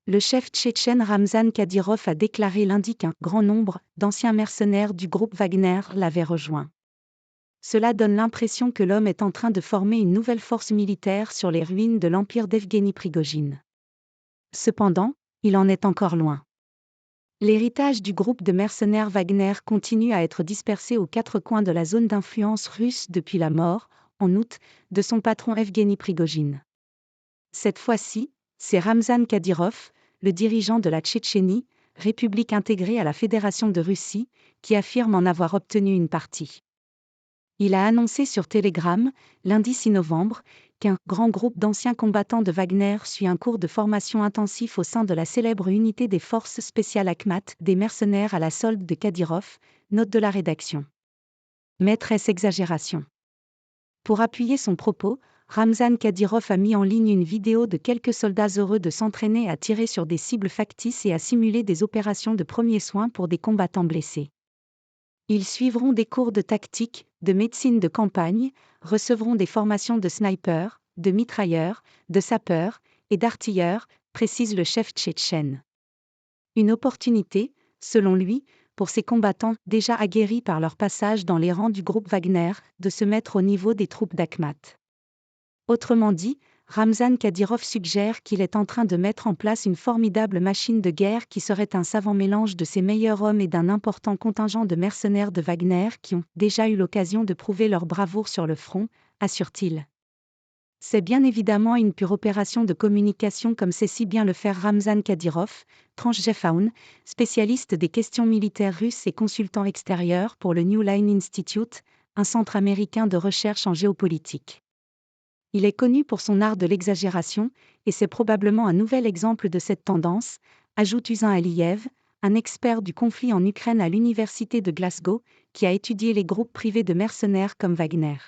Le chef tchétchène Ramzan Kadyrov a déclaré lundi qu'un grand nombre d'anciens mercenaires du groupe Wagner l'avaient rejoint. Cela donne l'impression que l'homme est en train de former une nouvelle force militaire sur les ruines de l'empire d'Evgueni Prigojine. Cependant, il en est encore loin. L'héritage du groupe de mercenaires Wagner continue à être dispersé aux quatre coins de la zone d'influence russe depuis la mort, en août, de son patron Evgueni Prigojine. Cette fois-ci, c'est Ramzan Kadyrov, le dirigeant de la Tchétchénie, république intégrée à la Fédération de Russie, qui affirme en avoir obtenu une partie. Il a annoncé sur Telegram, lundi 6 novembre, qu'un grand groupe d'anciens combattants de Wagner suit un cours de formation intensif au sein de la célèbre unité des forces spéciales Akhmat, des mercenaires à la solde de Kadyrov, note de la rédaction. Maîtresse exagération. Pour appuyer son propos, Ramzan Kadyrov a mis en ligne une vidéo de quelques soldats heureux de s'entraîner à tirer sur des cibles factices et à simuler des opérations de premiers soins pour des combattants blessés. Ils suivront des cours de tactique, de médecine de campagne, recevront des formations de snipers, de mitrailleurs, de sapeurs et d'artilleurs, précise le chef tchétchène. Une opportunité, selon lui, pour ces combattants déjà aguerris par leur passage dans les rangs du groupe Wagner, de se mettre au niveau des troupes d'Akhmat. Autrement dit, Ramzan Kadyrov suggère qu'il est en train de mettre en place une formidable machine de guerre qui serait un savant mélange de ses meilleurs hommes et d'un important contingent de mercenaires de Wagner qui ont déjà eu l'occasion de prouver leur bravoure sur le front, assure-t-il. C'est bien évidemment une pure opération de communication comme sait si bien le faire Ramzan Kadyrov, tranche Jeff Aoun, spécialiste des questions militaires russes et consultant extérieur pour le New Line Institute, un centre américain de recherche en géopolitique. Il est connu pour son art de l'exagération, et c'est probablement un nouvel exemple de cette tendance, ajoute Usain Aliyev, un expert du conflit en Ukraine à l'université de Glasgow, qui a étudié les groupes privés de mercenaires comme Wagner.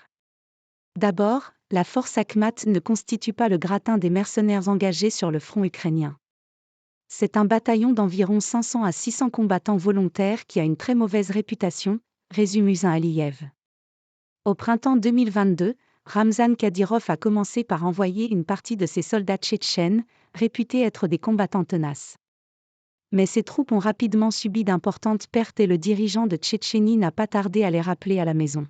D'abord, la force Akhmat ne constitue pas le gratin des mercenaires engagés sur le front ukrainien. C'est un bataillon d'environ 500 à 600 combattants volontaires qui a une très mauvaise réputation, résume Usain Aliyev. Au printemps 2022, Ramzan Kadyrov a commencé par envoyer une partie de ses soldats tchétchènes, réputés être des combattants tenaces. Mais ces troupes ont rapidement subi d'importantes pertes et le dirigeant de Tchétchénie n'a pas tardé à les rappeler à la maison.